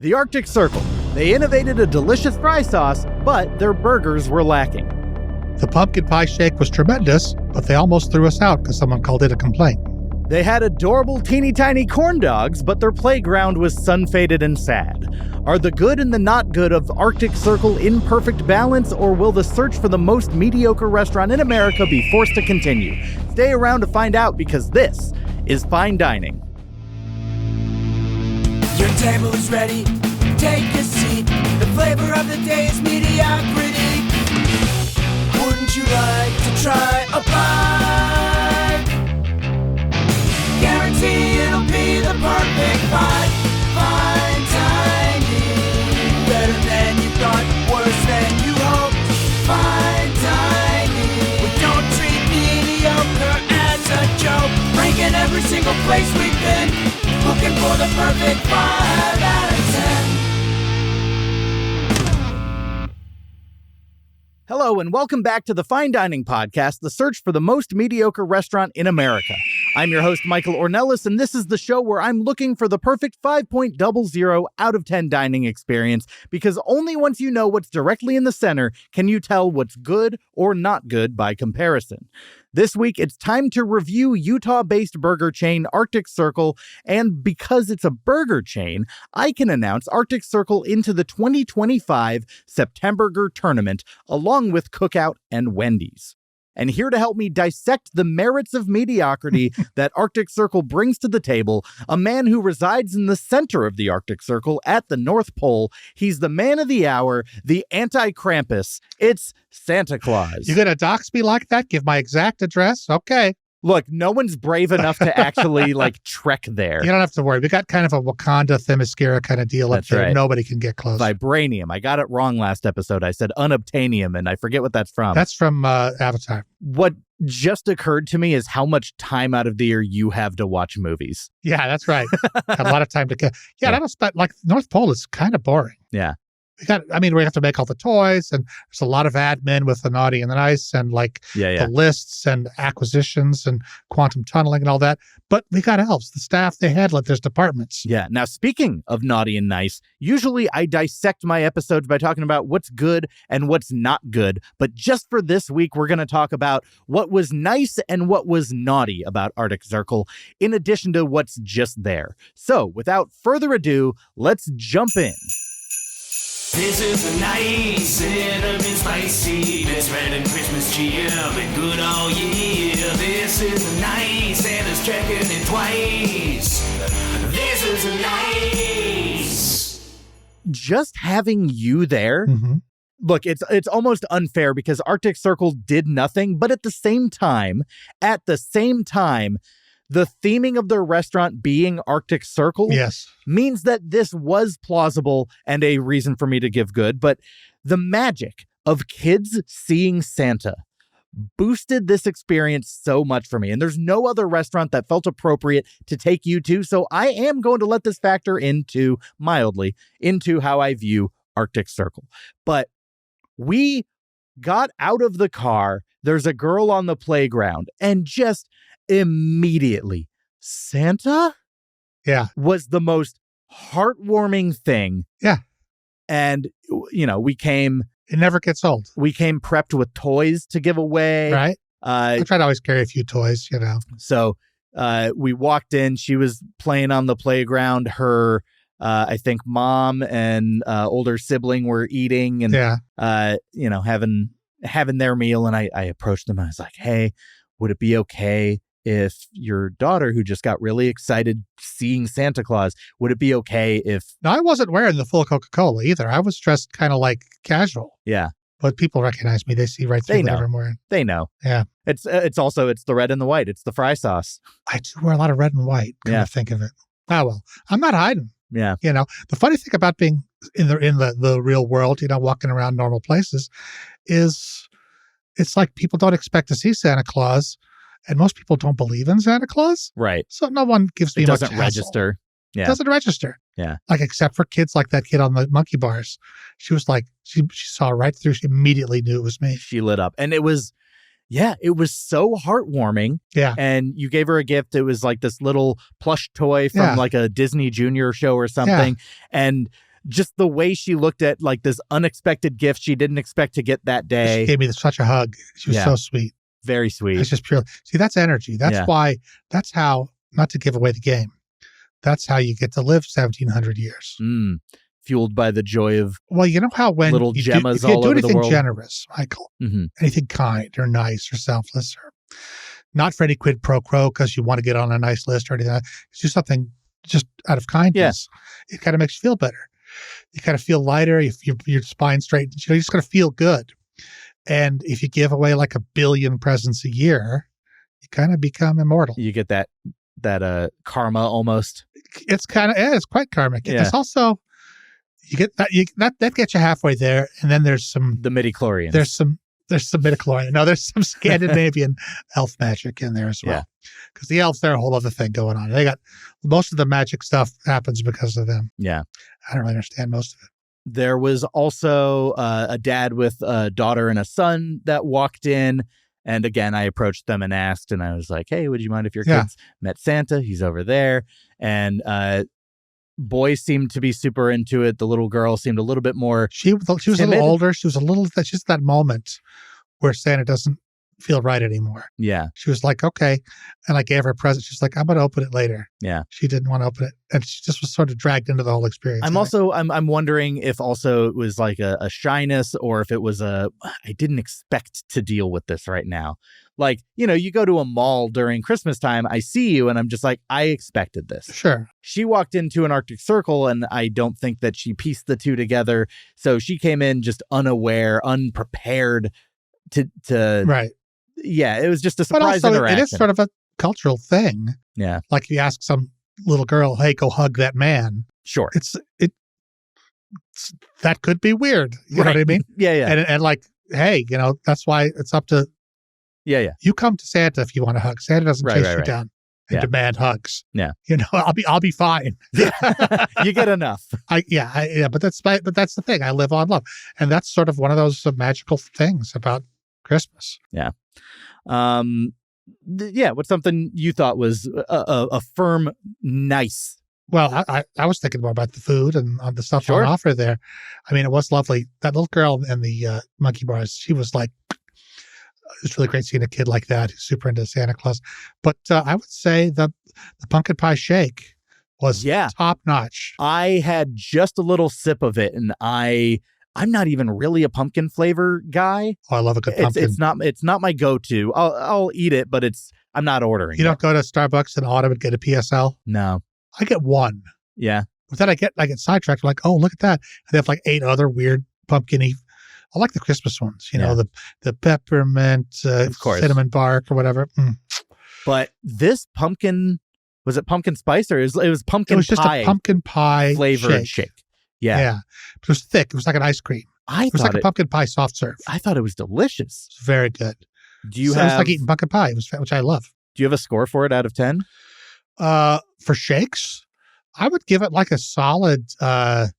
The Arctic Circle. They innovated a delicious fry sauce, but their burgers were lacking. The pumpkin pie shake was tremendous, but they almost threw us out because someone called it a complaint. They had adorable teeny tiny corn dogs, but their playground was sun-faded and sad. Are the good and the not good of Arctic Circle in perfect balance, or will the search for the most mediocre restaurant in America be forced to continue? Stay around to find out, because this is Fine Dining. Your table is ready, take a seat. The flavor of the day is mediocrity. Wouldn't you like to try a bite? Guarantee it'll be the perfect bite. Fine dining. Better than you thought, worse than you hoped. Fine dining. We don't treat mediocre as a joke. Ranking every single place we've been. Looking for the perfect 5 out of 10. Hello, and welcome back to the Fine Dining Podcast, the search for the most mediocre restaurant in America. I'm your host, Michael Ornelas, and this is the show where I'm looking for the perfect 5.00 out of 10 dining experience, because only once you know what's directly in the center can you tell what's good or not good by comparison. This week, it's time to review Utah-based burger chain Arctic Circle, and because it's a burger chain, I can announce Arctic Circle into the 2025 Septemburger Tournament, along with Cookout and Wendy's. And here to help me dissect the merits of mediocrity that Arctic Circle brings to the table, a man who resides in the center of the Arctic Circle at the North Pole. He's the man of the hour, the anti-Krampus. It's Santa Claus. You're going to dox me like that? Give my exact address? Okay. Look, no one's brave enough to actually, trek there. You don't have to worry. We got kind of a Wakanda Themyscira kind of deal up there. Right. Nobody can get close. Vibranium. I got it wrong last episode. I said unobtainium, and I forget what that's from. That's from Avatar. What just occurred to me is how much time out of the year you have to watch movies. Yeah, that's right. Got a lot of time to get. Yeah, that'll spend, North Pole is kind of boring. Yeah. We have to make all the toys, and there's a lot of admin with the naughty and the nice, and the lists and acquisitions and quantum tunneling and all that. But we got elves, the staff, they handle it. There's departments. Yeah. Now, speaking of naughty and nice, usually I dissect my episodes by talking about what's good and what's not good. But just for this week, we're going to talk about what was nice and what was naughty about Arctic Circle, in addition to what's just there. So without further ado, let's jump in. This is the nice, cinnamon spicy, best friend and Christmas cheer, been good all year. This is the nice, and it's checking it twice. This is the nice. Just having you there, Look, it's almost unfair because Arctic Circle did nothing, but at the same time, the theming of their restaurant being Arctic Circle means that this was plausible and a reason for me to give good. But the magic of kids seeing Santa boosted this experience so much for me. And there's no other restaurant that felt appropriate to take you to. So I am going to let this factor mildly into how I view Arctic Circle. But we got out of the car. There's a girl on the playground, and just immediately, Santa was the most heartwarming thing. Yeah. And, it never gets old. We came prepped with toys to give away. Right. I try to always carry a few toys, So we walked in. She was playing on the playground. Her, I think, mom and older sibling were eating and, having their meal. And I approached them and I was like, hey, would it be okay if your daughter, who just got really excited seeing Santa Claus, would it be okay if... No, I wasn't wearing the full Coca-Cola either. I was dressed kind of casual. Yeah. But people recognize me. They see right through whatever I'm wearing. They know. Yeah. It's the red and the white. It's the fry sauce. I do wear a lot of red and white, to think of it. Oh, well, I'm not hiding. Yeah. The funny thing about being in the real world, walking around normal places, is it's like people don't expect to see Santa Claus. And most people don't believe in Santa Claus. Right. So no one gives me much hassle. It doesn't register. Yeah. It doesn't register. Yeah. Except for kids like that kid on the monkey bars. She was she saw right through. She immediately knew it was me. She lit up. And it was so heartwarming. Yeah. And you gave her a gift. It was this little plush toy from a Disney Junior show or something. Yeah. And just the way she looked at like this unexpected gift she didn't expect to get that day. She gave me such a hug. She was so sweet. Very sweet. It's just pure. See, that's energy. That's why, that's how, not to give away the game, that's how you get to live 1,700 years. Fueled by the joy of well, you know how when little you gemmas do, if all you do over the anything world. generous, Michael, anything kind or nice or selfless, or not for any quid pro quo because you want to get on a nice list or anything, it's just something just out of kindness. It kind of makes you feel better. You kind of feel lighter. Your spine straightens. You just got to feel good. And if you give away like 1 billion presents a year, you kind of become immortal. You get that karma almost. It's kind of it's quite karmic. Yeah. It's also you get that gets you halfway there, and then there's the midichlorians. There's some midichlorian. No, there's some Scandinavian elf magic in there as well. Because the elves, they're a whole other thing going on. They got most of the magic stuff happens because of them. Yeah, I don't really understand most of it. There was also a dad with a daughter and a son that walked in. And again, I approached them and asked, and I was like, hey, would you mind if your kids met Santa? He's over there. And boys seemed to be super into it. The little girl seemed a little bit more She was timid. A little older. She was just that moment where Santa doesn't feel right anymore. Yeah. She was like, okay. And I gave her a present. She's like, I'm going to open it later. Yeah. She didn't want to open it. And she just was sort of dragged into the whole experience. I'm wondering if also it was like a shyness, or if it was I didn't expect to deal with this right now. Like, you go to a mall during Christmas time, I see you and I'm just like, I expected this. Sure. She walked into an Arctic Circle and I don't think that she pieced the two together. So she came in just unaware, unprepared to right. Yeah, it was just a surprise interaction. It is sort of a cultural thing. Yeah. Like you ask some little girl, hey, go hug that man. Sure. That could be weird. You know what I mean? Yeah. And like, hey, that's why it's up to you come to Santa if you want to hug. Santa doesn't chase you down and demand hugs. Yeah. I'll be fine. You get enough. But that's the thing. I live on love. And that's sort of one of those magical things about Christmas. Yeah. What's something you thought was a firm nice? Well, I was thinking more about the food and the stuff on offer there. I mean, it was lovely. That little girl in the monkey bars, she was like, it's really great seeing a kid like that who's super into Santa Claus. But I would say the pumpkin pie shake was top notch. I had just a little sip of it, and I'm not even really a pumpkin flavor guy. Oh, I love a good pumpkin. It's not my go-to. I'll eat it, but I'm not ordering. You don't go to Starbucks in autumn and get a PSL? No. I get one. Yeah. But then I get sidetracked. I'm like, oh, look at that. And they have like 8 other weird pumpkin-y. I like the Christmas ones, the peppermint, of course, cinnamon bark or whatever. But this pumpkin, was it pumpkin spice or it was pumpkin pie? It was just a pumpkin pie flavored shake. Yeah. It was thick. It was like an ice cream. It was like a pumpkin pie soft serve. I thought it was delicious. It was very good. It was like eating pumpkin pie, which I love. Do you have a score for it out of 10? For shakes, I would give it like a solid 9.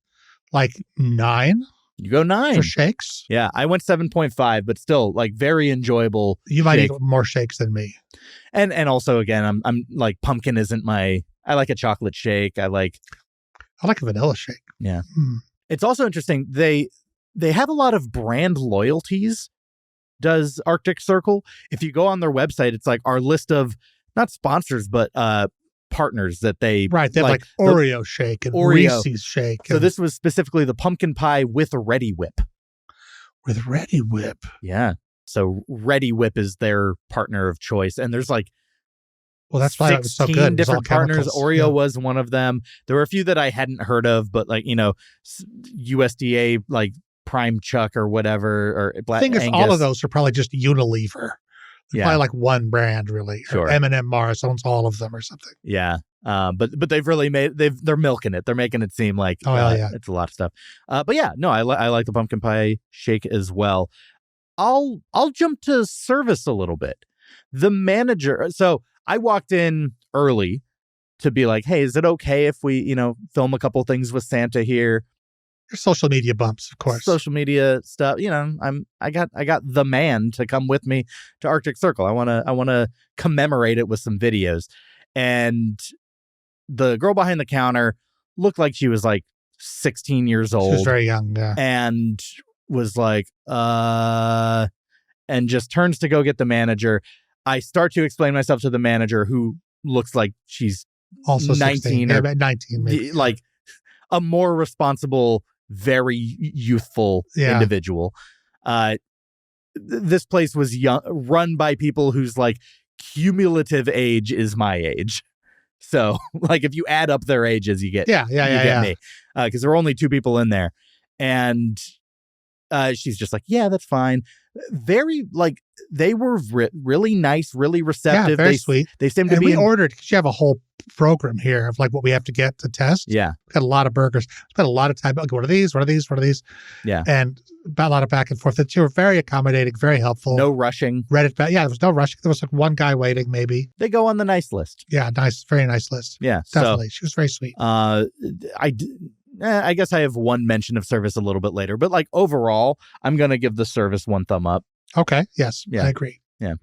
You go 9 for shakes. Yeah, I went 7.5, but still like very enjoyable. You might eat more shakes than me. And also again, I'm like, pumpkin isn't I like a chocolate shake. I like a vanilla shake. Yeah. It's also interesting. They have a lot of brand loyalties. Does Arctic Circle? If you go on their website, it's like our list of not sponsors, but partners that they have like Oreo shake and Reese's shake. So this was specifically the pumpkin pie with Ready Whip. With Ready Whip. Yeah. So Ready Whip is their partner of choice. And there's like, well, that's why it was so good. Different partners. Oreo was one of them. There were a few that I hadn't heard of, but like, USDA, like Prime Chuck or whatever, or Black Angus. All of those are probably just Unilever. Probably like one brand, really. Sure. M&M Mars owns all of them or something. Yeah. But they've really they're milking it. They're making it seem like it's a lot of stuff. But yeah, no, I like the pumpkin pie shake as well. I'll jump to service a little bit. The manager. So I walked in early to be like, hey, is it okay if we, film a couple things with Santa here? Your social media bumps, of course. Social media stuff. I got the man to come with me to Arctic Circle. I wanna commemorate it with some videos. And the girl behind the counter looked like she was like 16 years old. She was very young, yeah. And was like, and just turns to go get the manager. I start to explain myself to the manager, who looks like she's also 19 or 19, maybe. Like a more responsible, very youthful individual. This place was run by people whose like cumulative age is my age. So like if you add up their ages, you get me. Because there were only 2 people in there. And she's just like, yeah, that's fine. Very like they were really nice, really receptive. Yeah, very sweet. They seemed to be. We ordered because you have a whole program here of like what we have to get to test. Yeah, we got a lot of burgers. Spent a lot of time. Okay, what are these? What are these? What are these? Yeah, and about a lot of back and forth. They were very accommodating, very helpful. No rushing. Read it back. Yeah, there was no rushing. There was like one guy waiting, maybe. They go on the nice list. Yeah, nice, very nice list. Yeah, definitely. She was very sweet. I guess I have one mention of service a little bit later, but like overall, I'm gonna give the service 1 thumb up. Okay. Yes. Yeah. I agree. Yeah.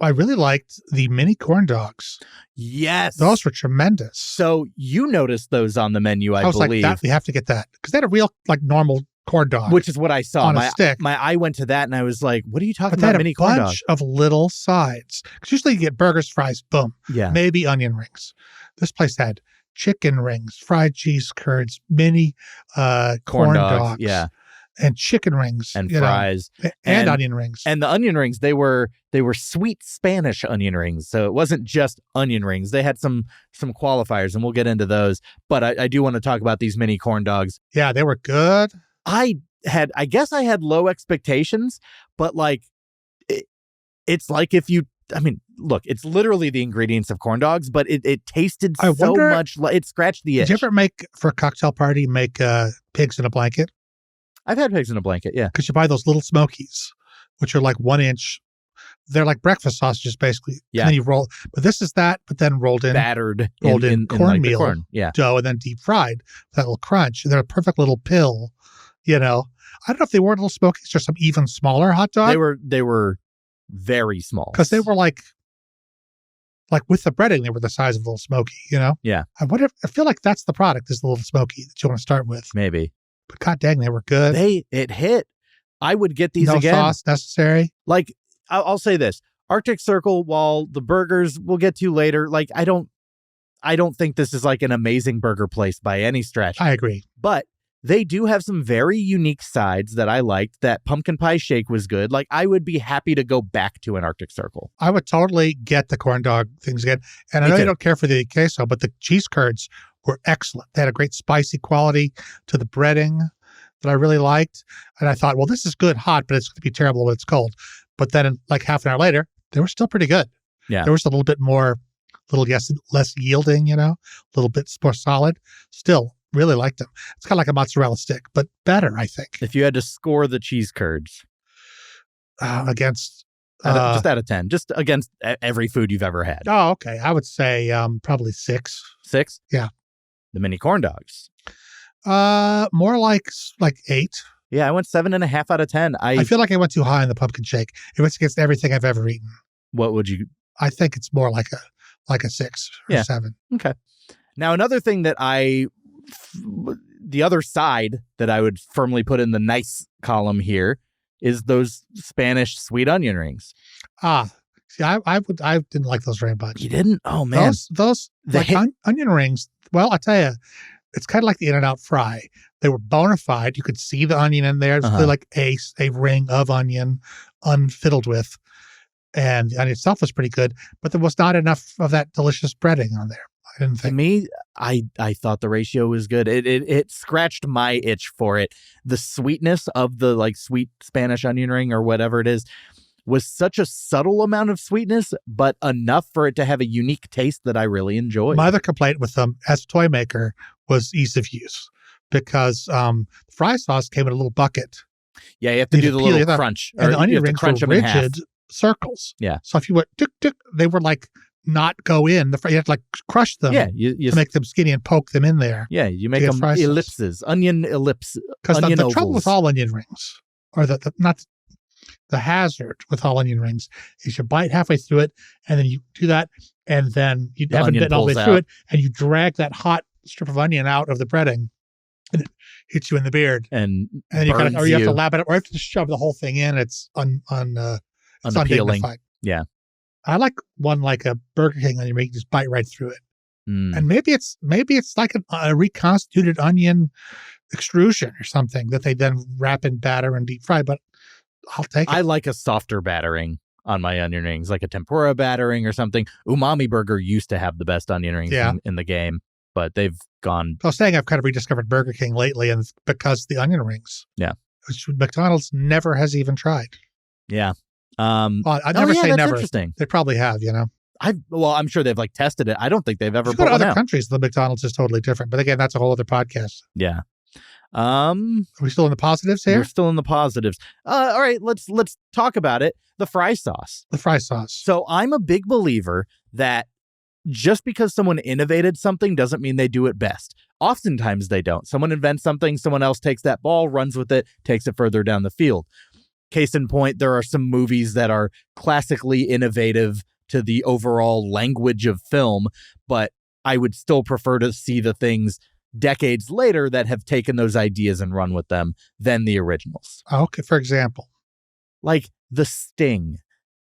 I really liked the mini corn dogs. Yes. Those were tremendous. So you noticed those on the menu, I was believe. Like, we have to get that. Because they had a real, like, normal corn dog. Which is what I saw. On a stick. My eye went to that and I was like, what are you talking about, mini corn dog? They had a bunch of little sides. Because usually you get burgers, fries, boom. Yeah. Maybe onion rings. This place had chicken rings, fried cheese curds, mini corn dogs. Yeah. And chicken rings and fries and onion rings. And the onion rings, they were sweet Spanish onion rings. So it wasn't just onion rings. They had some qualifiers, and we'll get into those. But I do want to talk about these mini corn dogs. Yeah, they were good. I guess I had low expectations, but like it's like if you, I mean, look, it's literally the ingredients of corn dogs, but it tasted so much. It scratched the itch. Did you ever make for a cocktail party, pigs in a blanket? I've had pigs in a blanket, yeah. Because you buy those little smokies, which are like 1 inch. They're like breakfast sausages, basically. Yeah. And then you roll. But this is that, but then rolled in. Battered. Rolled in cornmeal like dough and then deep fried. That little crunch. They're a perfect little pill, you know. I don't know if they were little smokies or some even smaller hot dog. They were very small. Because they were like with the breading, they were the size of a little smoky, you know? Yeah. I feel like that's the product, is the little smoky that you want to start with. Maybe. But god dang, they were good. It hit. I would get these no again. No sauce necessary. Like, I'll say this. Arctic Circle, while the burgers we'll get to later, like, I don't think this is like an amazing burger place by any stretch. I agree. But they do have some very unique sides that I liked. That pumpkin pie shake was good. Like, I would be happy to go back to an Arctic Circle. I would totally get the corn dog things again. And I know you don't care for the queso, but the cheese curds were excellent. They had a great spicy quality to the breading that I really liked. And I thought, well, this is good hot, but it's going to be terrible when it's cold. But then like half an hour later, they were still pretty good. Yeah. There was a little bit more, less yielding, you know, a little bit more solid. Still really liked them. It's kind of like a mozzarella stick, but better, I think. If you had to score the cheese curds against... just out of 10, just against every food you've ever had. Oh, okay. I would say probably 6. 6? Yeah. The mini corn dogs. More like 8. Yeah, I went 7.5 out of 10. I feel like I went too high on the pumpkin shake. It went against everything I've ever eaten. What would you? I think it's more like a 6 or 7. Okay. Now another thing that the other side that I would firmly put in the nice column here is those Spanish sweet onion rings. See, I didn't like those very much. You didn't? Oh man, those onion rings. Well, I tell you, it's kind of like the In-N-Out fry. They were bona fide. You could see the onion in there. It's really like a ring of onion unfiddled with. And the onion itself was pretty good, but there was not enough of that delicious breading on there. I didn't think. To me, I thought the ratio was good. It scratched my itch for it. The sweetness of the like sweet Spanish onion ring or whatever it is was such a subtle amount of sweetness, but enough for it to have a unique taste that I really enjoyed. My other complaint with them as a toy maker was ease of use, because fry sauce came in a little bucket. Yeah, you have to do the little crunch. And the onion rings were rigid circles. Yeah. So if you went, they were like not go in. You have to like crush them. Yeah, you to make them skinny and poke them in there. Yeah, you make them ellipses, onion ellipses. Because the trouble with all onion rings, or the hazard with all onion rings, is you bite halfway through it, and then you do that, and then you haven't bitten all the way through it, and you drag that hot strip of onion out of the breading. hits you in the beard. And then you have to lap it up, or you have to shove the whole thing in. It's unappealing. undignified. Yeah. I like one like a Burger King and you just bite right through it. Mm. And maybe it's like a reconstituted onion extrusion or something that they then wrap in batter and deep fry, but I'll take it. I like a softer battering on my onion rings, like a tempura battering or something. Umami Burger used to have the best onion rings in the game, but they've gone. I was saying I've kind of rediscovered Burger King lately, and it's because the onion rings. Yeah. Which McDonald's never has even tried. Yeah. Well, I'd never say never. Interesting. They probably have, I'm sure they've tested it. I don't think they've ever. If you go to other countries, the McDonald's is totally different. But again, that's a whole other podcast. Yeah. Are we still in the positives here? We're still in the positives. All right, let's talk about it. The fry sauce. The fry sauce. So I'm a big believer that just because someone innovated something doesn't mean they do it best. Oftentimes they don't. Someone invents something, someone else takes that ball, runs with it, takes it further down the field. Case in point, there are some movies that are classically innovative to the overall language of film, but I would still prefer to see the things decades later that have taken those ideas and run with them than the originals. Okay, for example. Like The Sting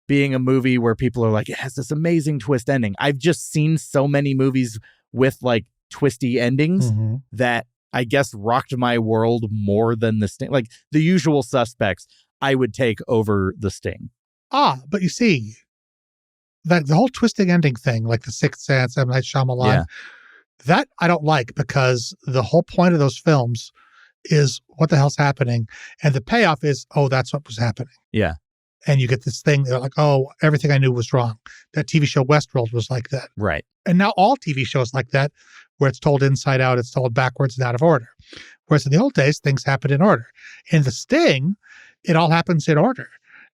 being a movie where people are like, it has this amazing twist ending. I've just seen so many movies with twisty endings that I guess rocked my world more than The Sting. Like The Usual Suspects, I would take over The Sting. But you see, that the whole twisting ending thing, like The Sixth Sense, M. Night Shyamalan, that I don't like, because the whole point of those films is what the hell's happening, and the payoff is, oh, that's what was happening. Yeah. And you get this thing, they're like, oh, everything I knew was wrong. That TV show Westworld was like that. Right. And now all TV shows like that, where it's told inside out, it's told backwards and out of order. Whereas in the old days, things happened in order. In The Sting, it all happens in order.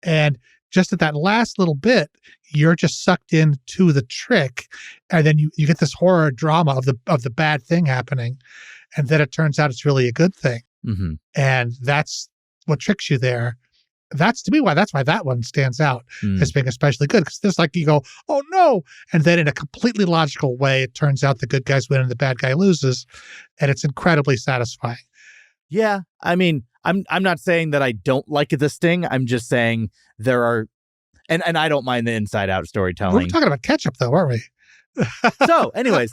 And just at that last little bit, you're just sucked into the trick, and then you get this horror drama of the bad thing happening, and then it turns out it's really a good thing. Mm-hmm. And that's what tricks you there. That's why that one stands out as being especially good, because there's you go, oh no, and then in a completely logical way, it turns out the good guys win and the bad guy loses, and it's incredibly satisfying. Yeah, I mean, I'm not saying that I don't like The Sting. I'm just saying there are, and I don't mind the inside out storytelling. We're talking about ketchup though, aren't we? So, anyways,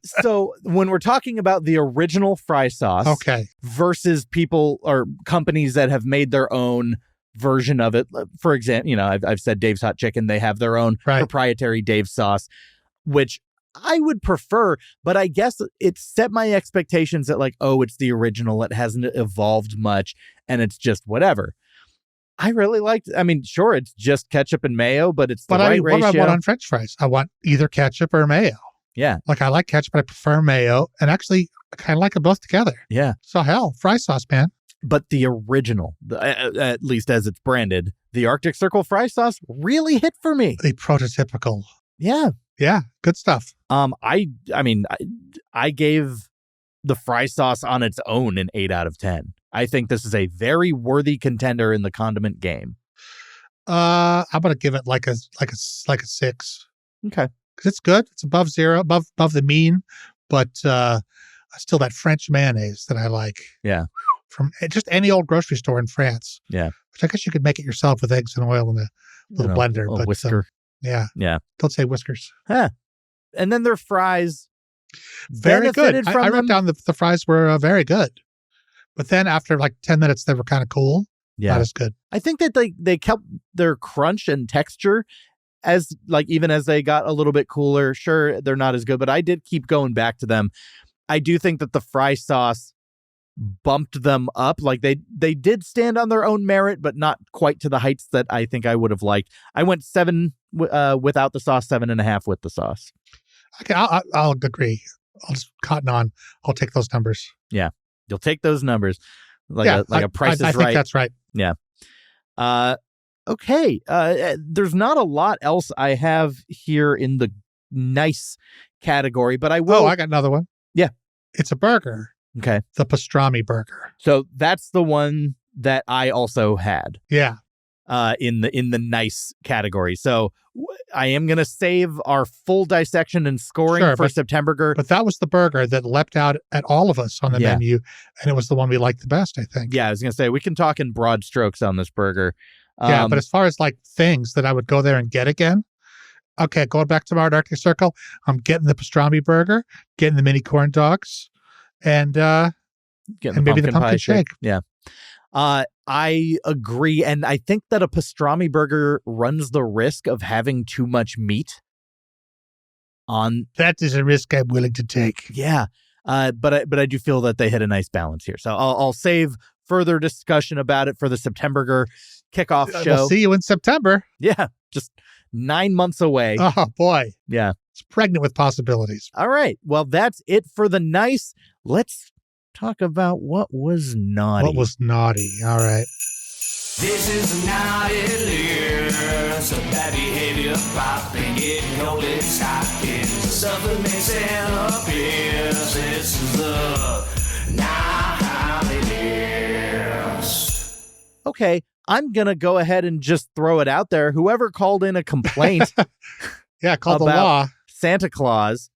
so when we're talking about the original fry sauce, versus people or companies that have made their own version of it, for example, I've said Dave's Hot Chicken, they have their own proprietary Dave's sauce, which I would prefer, but I guess it set my expectations at it's the original, it hasn't evolved much, and it's just whatever. I really liked, sure, it's just ketchup and mayo, but it's the right ratio. What do I want on French fries? I want either ketchup or mayo. Yeah. I like ketchup, but I prefer mayo, and actually, I kind of like them both together. Yeah. So hell, fry sauce, man. But the original, at least as it's branded, the Arctic Circle fry sauce really hit for me. The prototypical. Yeah. Yeah, good stuff. I gave the fry sauce on its own an 8 out of 10. I think this is a very worthy contender in the condiment game. I'm gonna give it like a 6. Okay, because it's good. It's above zero, above the mean, but still that French mayonnaise that I like. Yeah, from just any old grocery store in France. Yeah, which I guess you could make it yourself with eggs and oil in a little blender. A whisker. Yeah. Don't say whiskers. Huh. And then their fries. Very good. I wrote down the fries were very good. But then after 10 minutes, they were kind of cool. Yeah. Not as good. I think that they kept their crunch and texture as even as they got a little bit cooler. Sure, they're not as good, but I did keep going back to them. I do think that the fry sauce bumped them up. They did stand on their own merit, but not quite to the heights that I think I would have liked. I went 7 without the sauce, 7.5 with the sauce. Okay, I'll agree. I'll just cotton on. I'll take those numbers. Yeah, you'll take those numbers. A Price is Right. I think that's right. Yeah. Okay. There's not a lot else I have here in the nice category, but I will. Oh, I got another one. Yeah. It's a burger. Okay. The pastrami burger. So that's the one that I also had. Yeah. in the nice category. So I am going to save our full dissection and scoring for September. But that was the burger that leapt out at all of us on the menu, and it was the one we liked the best, I think. Yeah, I was going to say, we can talk in broad strokes on this burger. Yeah, but as far as like things that I would go there and get again, okay, going back to my Arctic Circle, I'm getting the pastrami burger, getting the mini corn dogs, and maybe the pumpkin shake. Yeah. I agree. And I think that a pastrami burger runs the risk of having too much meat on. That is a risk I'm willing to take. Yeah. But I do feel that they hit a nice balance here. So I'll save further discussion about it for the September kickoff show. We'll see you in September. Yeah. Just 9 months away. Oh, boy. Yeah. It's pregnant with possibilities. All right. Well, that's it for the nice. Let's talk about what was naughty. What was naughty? All right. This is the naughty list of bad behavior, popping it, golden stockings, stuff that makes it appears. This is the naughty list. Okay, I'm gonna go ahead and just throw it out there. Whoever called in a complaint, called the law, Santa Claus.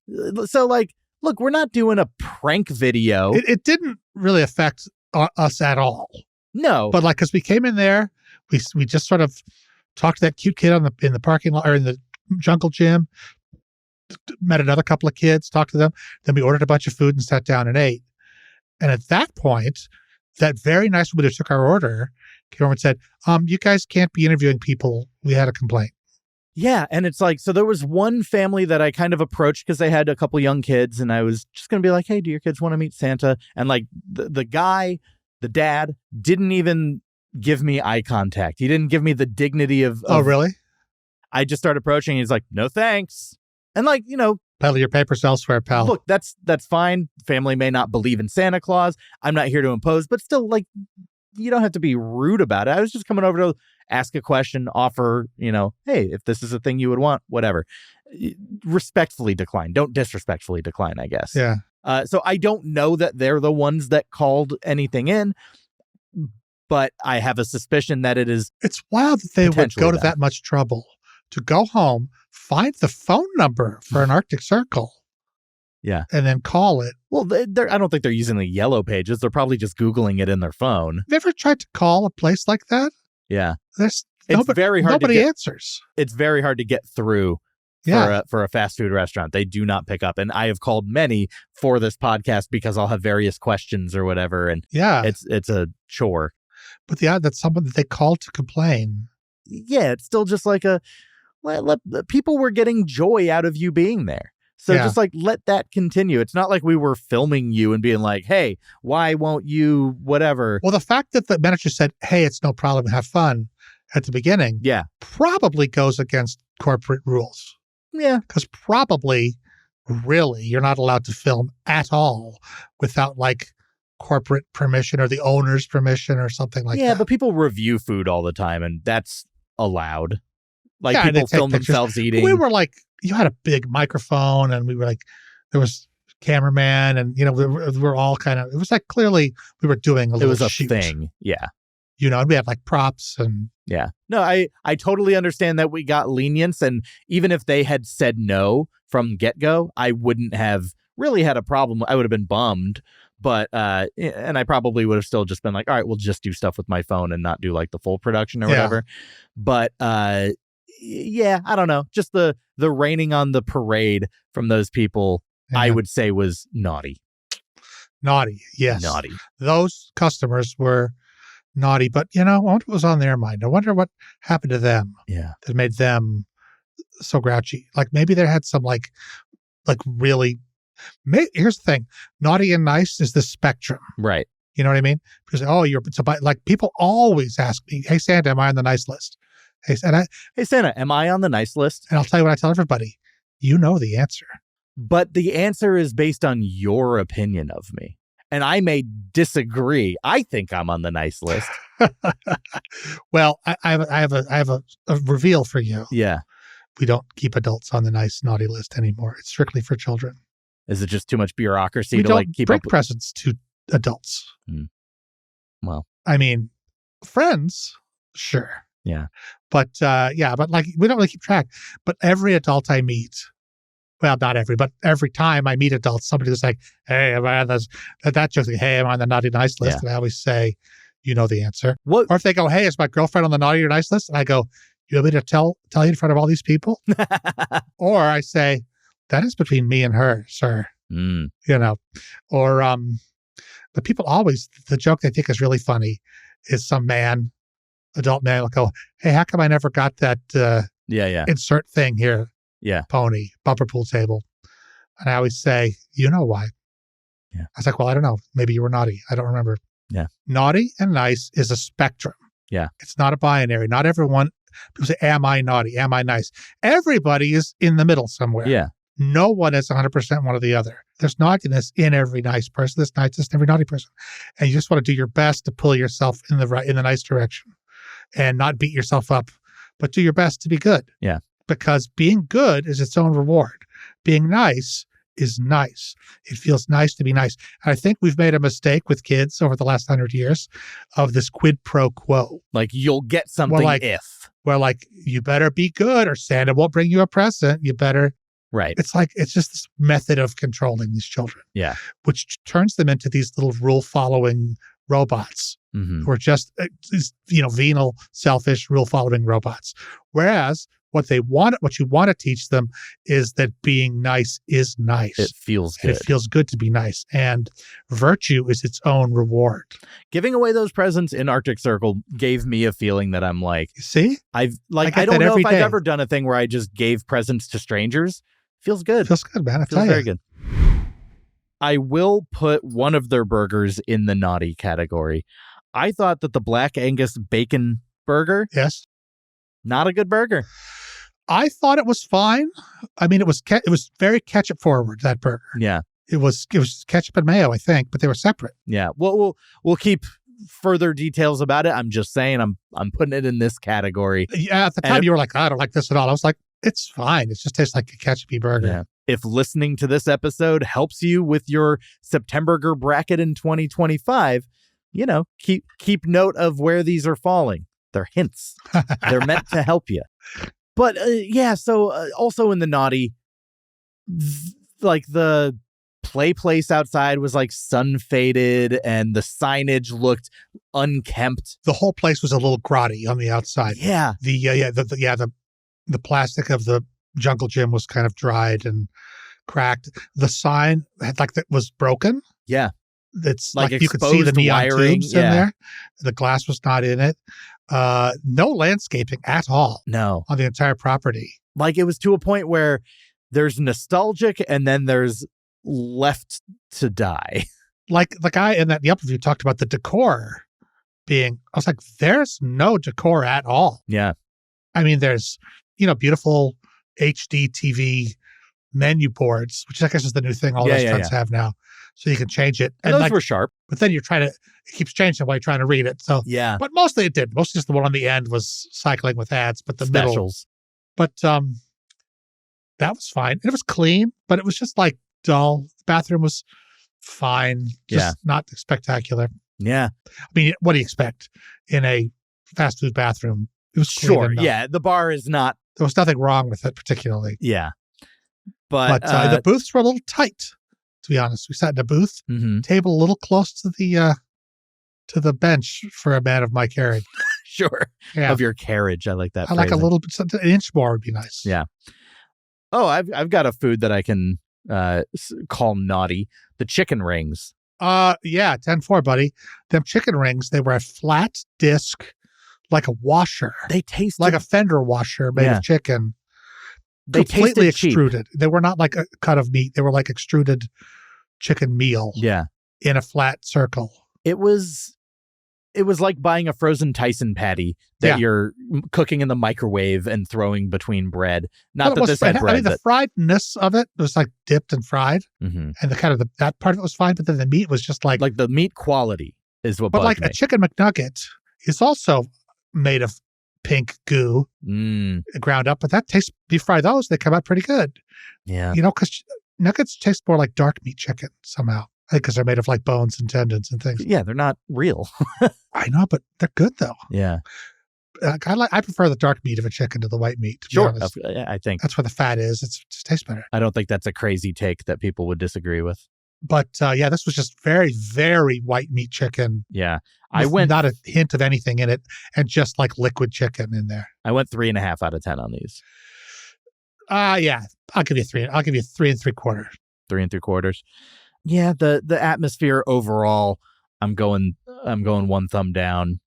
So, like, look, we're not doing a prank video. It didn't really affect us at all. No. But like, because we came in there, we just sort of talked to that cute kid in the parking lot or in the jungle gym, met another couple of kids, talked to them. Then we ordered a bunch of food and sat down and ate. And at that point, that very nice woman who took our order came over and said, you guys can't be interviewing people. We had a complaint. Yeah. And it's like, so there was one family that I kind of approached because they had a couple young kids, and I was just going to be like, hey, do your kids want to meet Santa? And like the guy, the dad, didn't even give me eye contact. He didn't give me the dignity of oh, really? I just started approaching. He's like, no, thanks. And like, peddle your papers elsewhere, pal. Look, that's fine. Family may not believe in Santa Claus. I'm not here to impose, but still, like, you don't have to be rude about it. I was just coming over to ask a question, offer, hey, if this is a thing you would want, whatever. Respectfully decline. Don't disrespectfully decline, I guess. Yeah. So I don't know that they're the ones that called anything in, but I have a suspicion that it is. It's wild that they would go to that much trouble to go home, find the phone number for an Arctic Circle. Yeah. And then call it. Well, I don't think they're using the yellow pages. They're probably just Googling it in their phone. Have you ever tried to call a place like that? Yeah. It's very hard. Nobody answers. It's very hard to get through. For a fast food restaurant. They do not pick up. And I have called many for this podcast because I'll have various questions or whatever. And it's a chore. But the odd that someone that they called to complain. Yeah, it's still just like people were getting joy out of you being there. So just like, let that continue. It's not like we were filming you and being like, hey, why won't you, whatever. Well, the fact that the manager said, hey, it's no problem, have fun at the beginning. Yeah. Probably goes against corporate rules. Yeah. Because probably, really, you're not allowed to film at all without like corporate permission or the owner's permission or something like that. Yeah, but people review food all the time, and that's allowed. Like, people film themselves eating. We were like, you had a big microphone, and we were like, there was cameraman, and we were all kind of. It was like clearly we were doing a little. It was a thing. Yeah. And we had like props and. Yeah. No, I totally understand that we got lenience, and even if they had said no from get-go, I wouldn't have really had a problem. I would have been bummed, but and I probably would have still just been like, all right, we'll just do stuff with my phone and not do like the full production or whatever. But yeah, I don't know. Just the raining on the parade from those people, I would say was naughty. Naughty, yes. Naughty. Those customers were naughty, but I wonder what was on their mind. I wonder what happened to them that made them so grouchy. Like maybe they had some like really, here's the thing, naughty and nice is the spectrum. Right. You know what I mean? Because, like people always ask me, hey, Santa, am I on the nice list? Hey, Santa, am I on the nice list? And I'll tell you what I tell everybody, you know the answer. But the answer is based on your opinion of me. And I may disagree. I think I'm on the nice list. Well, I have a reveal for you. Yeah. We don't keep adults on the nice, naughty list anymore. It's strictly for children. Is it just too much bureaucracy we to don't like keep bring up? Presents to adults. Well, I mean, friends, sure. Yeah. But but like we don't really keep track. But every adult I meet, well, not every, but every time I meet adults, somebody was like, hey, am I on this, that joke, like, hey, am I on the naughty nice list? And I always say, you know the answer. What? Or if they go, hey, is my girlfriend on the naughty or nice list? And I go, you want me to tell you in front of all these people? Or I say, that is between me and her, sir. You know, or the people always, the joke they think is really funny is some man, adult man, will go, hey, how come I never got that insert thing here? Yeah. Pony, bumper pool table. And I always say, you know why? Yeah. I was like, well, I don't know. Maybe you were naughty. I don't remember. Yeah. Naughty and nice is a spectrum. Yeah. It's not a binary. Not everyone, people say, am I naughty? Am I nice? Everybody is in the middle somewhere. Yeah. No one is 100% one or the other. There's naughtiness in every nice person. There's niceness in every naughty person. And you just want to do your best to pull yourself in the nice direction and not beat yourself up, but do your best to be good. Yeah. Because being good is its own reward. Being nice is nice. It feels nice to be nice. And I think we've made a mistake with kids over the last 100 years of this quid pro quo. Like you'll get something if. Well, like you better be good or Santa won't bring you a present. You better. Right. It's like, it's just this method of controlling these children. Yeah. Which turns them into these little rule-following robots who are just, venal, selfish, rule-following robots. Whereas what you want to teach them is that being nice is nice. It feels good. It feels good to be nice. And virtue is its own reward. Giving away those presents in Arctic Circle gave me a feeling that I'm like, see? I don't know if I've ever done a thing where I just gave presents to strangers. Feels good. Feels good, man. Feels very good. I will put one of their burgers in the naughty category. I thought that the Black Angus bacon burger, not a good burger. I thought it was fine. I mean, it was very ketchup forward, that burger. Yeah. It was ketchup and mayo, I think, but they were separate. Yeah. Well, we'll keep further details about it. I'm just saying I'm putting it in this category. Yeah, at the time you were like, I don't like this at all. I was like, it's fine. It just tastes like a ketchupy burger. Yeah. If listening to this episode helps you with your Septemberger bracket in 2025, keep note of where these are falling. They're hints. They're meant to help you. But so also in the naughty, like the play place outside was like sun faded and the signage looked unkempt. The whole place was a little grotty on the outside. Yeah. The plastic of the jungle gym was kind of dried and cracked. The sign had that was broken. Yeah. It's like you could see the neon tubes in there. The glass was not in it. No landscaping at all. No. On the entire property. Like it was to a point where there's nostalgic and then there's left to die. Like the guy in the upview talked about the decor being, I was like, there's no decor at all. Yeah. I mean, there's, beautiful HD TV menu boards, which I guess is the new thing all restaurants have now. So you can change it. And those were sharp. But then it keeps changing while you're trying to read it. So yeah. But mostly it did. Mostly just the one on the end was cycling with ads, but the specials. Middle. But that was fine. And it was clean, but it was just like dull. The bathroom was fine. Just not spectacular. Yeah. I mean, what do you expect in a fast food bathroom? It was clean. Sure. Yeah. The bar is not. There was nothing wrong with it particularly. Yeah. But the booths were a little tight, to be honest. We sat in a booth, table a little close to the bench for a man of my carriage. Sure. Yeah. Of your carriage. I like that. I like a little bit, an inch more would be nice. Yeah. Oh, I've got a food that I can call naughty. The chicken rings. 10-4, buddy. Them chicken rings, they were a flat disc, like a washer. They tasted like a fender washer made of chicken. They completely extruded. Cheap. They were not like a cut of meat. They were like extruded chicken meal. Yeah. In a flat circle. It was like buying a frozen Tyson patty that you're cooking in the microwave and throwing between bread. Not that this had bread. I mean, the friedness of it was like dipped and fried, and the kind of that part of it was fine. But then the meat was just like the meat quality is what. But bugged me. A chicken McNugget is also made of pink goo ground up, but that tastes. You fry those, they come out pretty good. Yeah, because nuggets taste more like dark meat chicken somehow. I think because they're made of like bones and tendons and things. Yeah, they're not real. I know, but they're good though. Yeah. I prefer the dark meat of a chicken to the white meat, to be honest. I think that's where the fat is. It just tastes better. I don't think that's a crazy take that people would disagree with. But this was just very, very white meat chicken. Yeah. I went not a hint of anything in it, and just like liquid chicken in there. I went 3.5 out of 10 on these. Yeah. I'll give you 3. I'll give you 3 3/4. 3 3/4. Yeah, the atmosphere overall, I'm going 1 thumb down.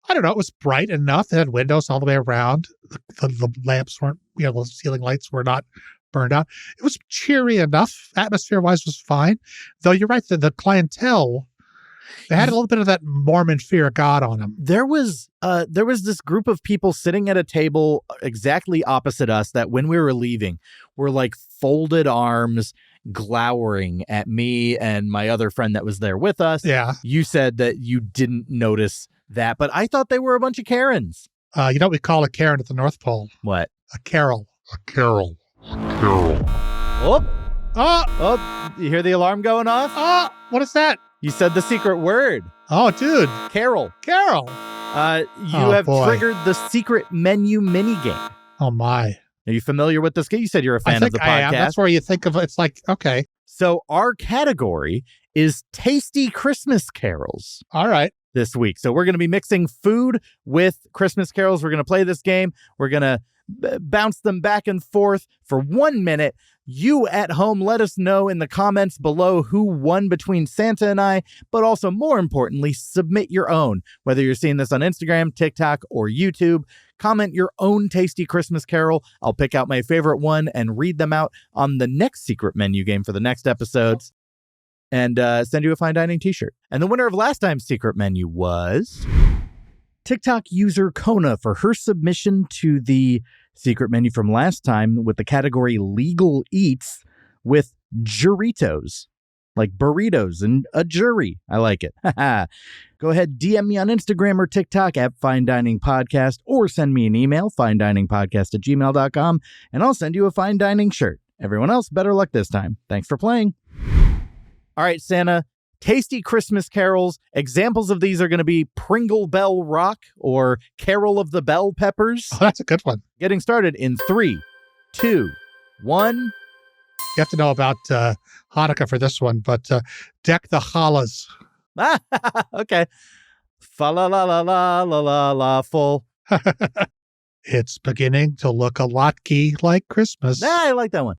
I don't know. It was bright enough. It had windows all the way around. The lamps weren't, the ceiling lights were not burned out. It was cheery enough. Atmosphere-wise was fine. Though you're right, the clientele, they had a little bit of that Mormon fear of God on them. There was this group of people sitting at a table exactly opposite us that when we were leaving were like folded arms, glowering at me and my other friend that was there with us. Yeah. You said that you didn't notice that, but I thought they were a bunch of Karens. You know what we call a Karen at the North Pole? What? A carol. A carol. Oh, you hear the alarm going off? Oh, what is that? You said the secret word. Oh, dude. Carol. Carol. You have triggered the secret menu minigame. Oh, my. Are you familiar with this game? You said you're a fan of the podcast. I am. That's where you think of it's like, okay. So our category is tasty Christmas carols. All right. This week. So we're going to be mixing food with Christmas carols. We're going to play this game. We're going to bounce them back and forth for 1 minute. You at home, let us know in the comments below who won between Santa and I, but also more importantly, submit your own. Whether you're seeing this on Instagram, TikTok, or YouTube, comment your own tasty Christmas carol. I'll pick out my favorite one and read them out on the next secret menu game for the next episodes. And send you a fine dining t-shirt. And the winner of last time's secret menu was TikTok user Kona for her submission to the secret menu from last time with the category legal eats with juritos, like burritos and a jury. I like it. Go ahead, DM me on Instagram or TikTok at Fine Dining Podcast, or send me an email, finediningpodcast@gmail.com, and I'll send you a fine dining shirt. Everyone else, better luck this time. Thanks for playing. All right, Santa, tasty Christmas carols. Examples of these are going to be Pringle Bell Rock or Carol of the Bell Peppers. Oh, that's a good one. Getting started in 3, 2, 1. You have to know about Hanukkah for this one, but deck the challahs. Okay. Fa la la la la la la la full. It's beginning to look a lot like Christmas. I like that one.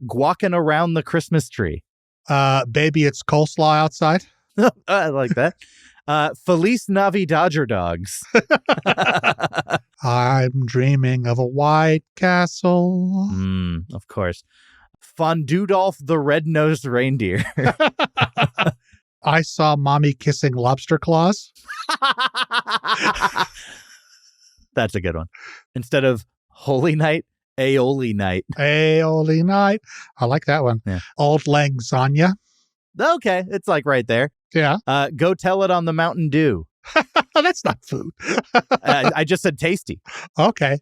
Guacking around the Christmas tree. Baby, it's coleslaw outside. I like that. Feliz Navi Dodger Dogs. I'm dreaming of a white castle. Of course. Fondudolph the Red-Nosed Reindeer. I saw mommy kissing lobster claws. That's a good one. Instead of Holy Night, Aioli Night. Aioli Night. I like that one. Yeah. Old Lang Sonya. Okay. It's like right there. Yeah. Go tell it on the Mountain Dew. That's not food. I just said tasty. Okay.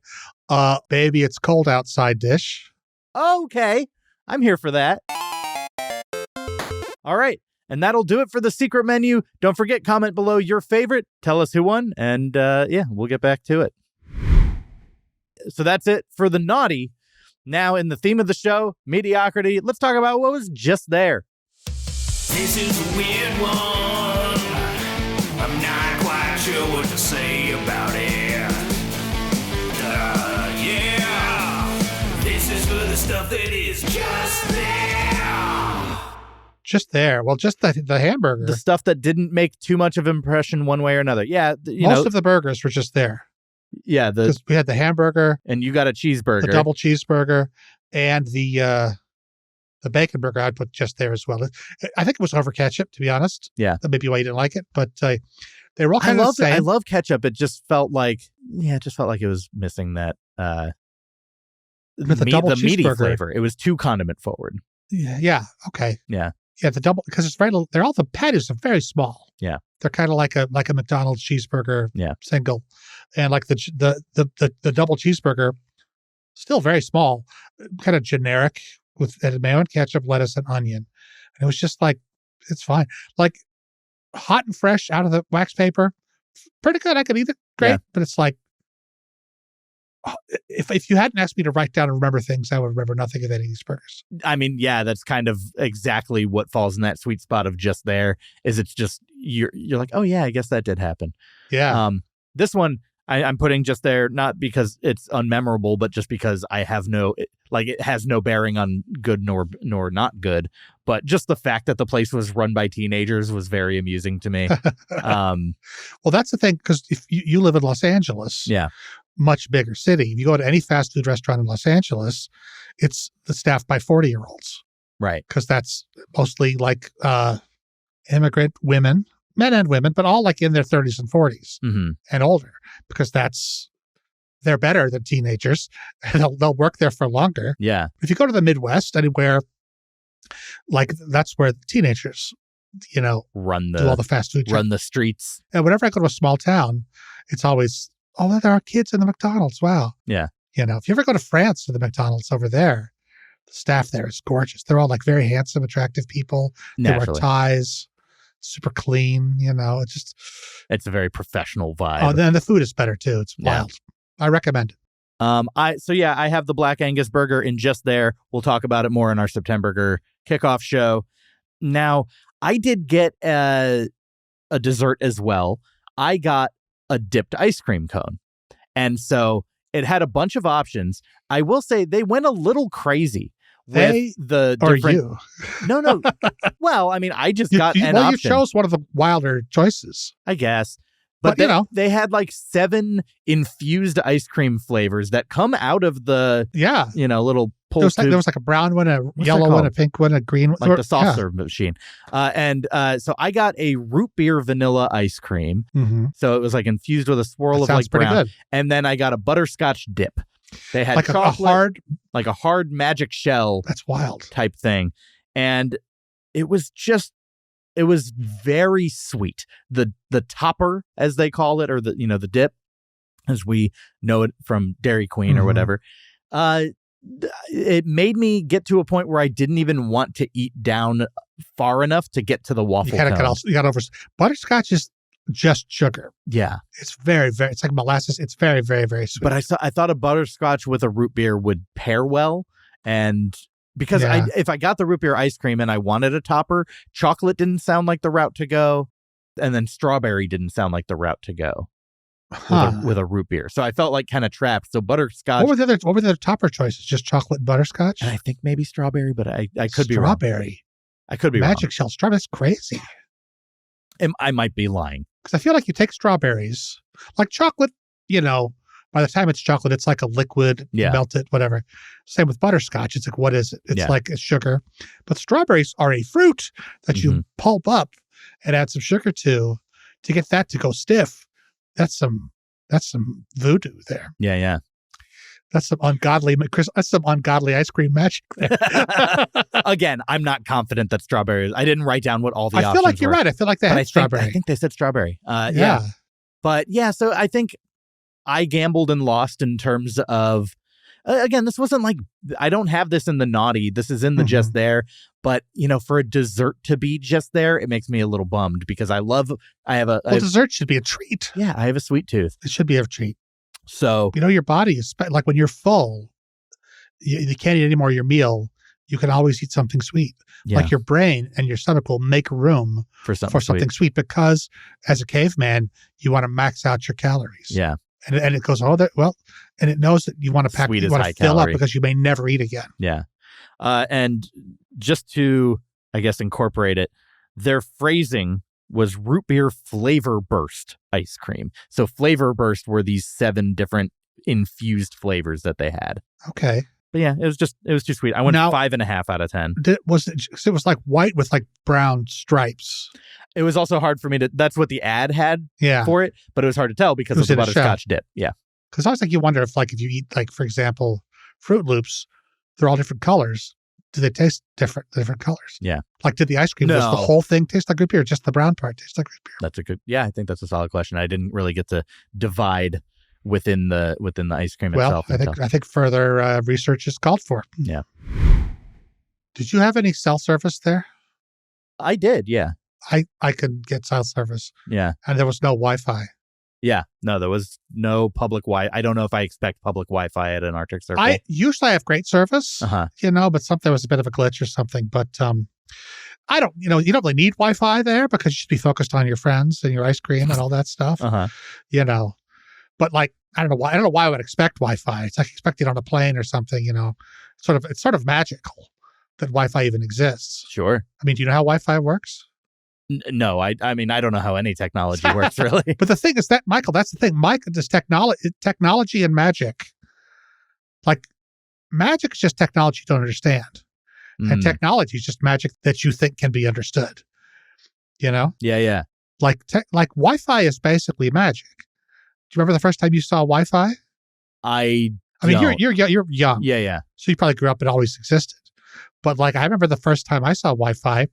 Baby, it's cold outside dish. Okay. I'm here for that. All right. And that'll do it for the secret menu. Don't forget, comment below your favorite. Tell us who won. And we'll get back to it. So that's it for the naughty. Now, in the theme of the show, mediocrity, let's talk about what was just there. This is a weird one. I'm not quite sure what to say about it. This is for the stuff that is just there. Just there. Well, just the hamburger. The stuff that didn't make too much of an impression one way or another. Yeah. Most of the burgers were just there. Yeah, because we had the hamburger, and you got a cheeseburger, the double cheeseburger, and the bacon burger. I'd put just there as well. I think it was over ketchup, to be honest. Yeah, that may be why you didn't like it, but they were all kind of the same. I love ketchup. It just felt like it was missing that the meaty flavor. It was too condiment forward. Yeah. Okay. Yeah. Yeah. The double, because it's they're all the patties are very small. Yeah. They're kind of like a McDonald's cheeseburger. Yeah. Single. And like the double cheeseburger, still very small, kind of generic with mayo and ketchup, lettuce, and onion. And it was just like, it's fine. Like hot and fresh out of the wax paper, pretty good. I could eat it. Great. Yeah. But it's like, if you hadn't asked me to write down and remember things, I would remember nothing of any of these burgers. I mean, yeah, that's kind of exactly what falls in that sweet spot of just there. Is it's just you're like, oh yeah, I guess that did happen. Yeah. This one I'm putting just there not because it's unmemorable, but just because I have it has no bearing on good nor not good. But just the fact that the place was run by teenagers was very amusing to me. Well, that's the thing, because if you live in Los Angeles, yeah, much bigger city. If you go to any fast food restaurant in Los Angeles, it's staffed by 40-year-olds. Right. Because that's mostly like immigrant women, men and women, but all like in their 30s and 40s and older, because they're better than teenagers and they'll work there for longer. Yeah. If you go to the Midwest, anywhere, like that's where the teenagers, do all the fast food. Run the streets. And whenever I go to a small town, it's always, oh, there are kids in the McDonald's. Wow. Yeah. If you ever go to France to the McDonald's over there, the staff there is gorgeous. They're all like very handsome, attractive people. Naturally. They wear ties, super clean, it's a very professional vibe. Oh, then the food is better too. It's wild. I recommend it. I have the Black Angus burger in just there. We'll talk about it more in our September Burger kickoff show. Now, I did get a dessert as well. I got a dipped ice cream cone. And so it had a bunch of options. I will say they went a little crazy with the different... you? No. Well, I mean, I just got an option. You chose one of the wilder choices. I guess. But they had like 7 infused ice cream flavors that come out of the little pull tube. There was like a brown one, a yellow one, a pink one, a green one. Like the soft serve machine. So I got a root beer vanilla ice cream. Mm-hmm. So it was like infused with a swirl of like brown. Good. And then I got a butterscotch dip. They had like chocolate, a hard magic shell. That's wild. Type thing. And it was very sweet. The topper, as they call it, or the dip, as we know it from Dairy Queen or whatever. It made me get to a point where I didn't even want to eat down far enough to get to the waffle cone. You got over. Butterscotch is just sugar. Yeah. It's very, very, it's like molasses. It's very, very, very sweet. But I thought a butterscotch with a root beer would pair well. And because if I got the root beer ice cream and I wanted a topper, chocolate didn't sound like the route to go. And then strawberry didn't sound like the route to go with a root beer. So I felt like kind of trapped. So butterscotch. What were the other topper choices? Just chocolate and butterscotch? And I think maybe strawberry, but I could be wrong. Strawberry. I could be wrong. Magic shell strawberry. That's crazy. I might be lying. Because I feel like you take strawberries, like chocolate, by the time it's chocolate, it's like a liquid, melted, whatever. Same with butterscotch. It's like, what is it? It's like it's sugar. But strawberries are a fruit that you pulp up and add some sugar to get that to go stiff. That's some voodoo there. Yeah, yeah. That's some ungodly ice cream magic there. Again, I'm not confident that strawberries. I didn't write down what all the options were. I feel like you're right. I feel like they had strawberry. I think they said strawberry. Yeah. But so I think I gambled and lost in terms of, again, this wasn't like, I don't have this in the naughty. This is in the just there. But, for a dessert to be just there, it makes me a little bummed because dessert should be a treat. Yeah, I have a sweet tooth. It should be a treat. So, your body is like when you're full, you can't eat any more of your meal. You can always eat something sweet. Yeah. Like your brain and your stomach will make room for something sweet because as a caveman, you want to max out your calories. Yeah. And it goes, and it knows that you want to fill up because you may never eat again. Yeah. And just to, I guess, incorporate it, their phrasing was root beer flavor burst ice cream. So flavor burst were these 7 different infused flavors that they had. Okay. But yeah, it was too sweet. I went 5.5 out of 10. It was like white with like brown stripes. It was also hard for me that's what the ad had for it, but it was hard to tell because of the butterscotch dip. Yeah. Because I was like, you wonder if if you eat like, for example, Fruit Loops, they're all different colors. Do they taste different colors? Yeah. Like, did the ice cream, does the whole thing taste like root beer or just the brown part taste like root beer? I think that's a solid question. I didn't really get to divide within the ice cream itself. I think further research is called for. Yeah. Did you have any cell service there? I did, yeah. I could get cell service. Yeah. And there was no Wi-Fi. Yeah. No, there was no public Wi-Fi. I don't know if I expect public Wi-Fi at an Arctic Circle. I usually have great service, but something was a bit of a glitch or something. But I don't, you don't really need Wi-Fi there because you should be focused on your friends and your ice cream and all that stuff. But like, I don't know why I would expect Wi-Fi. It's like expecting on a plane or something, it's sort of magical that Wi-Fi even exists. Sure. I mean, do you know how Wi-Fi works? No, I mean, I don't know how any technology works, really. But the thing is that, Michael, that's the thing. This technology and magic, like magic is just technology you don't understand. And technology is just magic that you think can be understood. Yeah. Like Wi-Fi is basically magic. Do you remember the first time you saw Wi-Fi? I mean, you're young. Yeah. So you probably grew up, it always existed. But like, I remember the first time I saw Wi-Fi,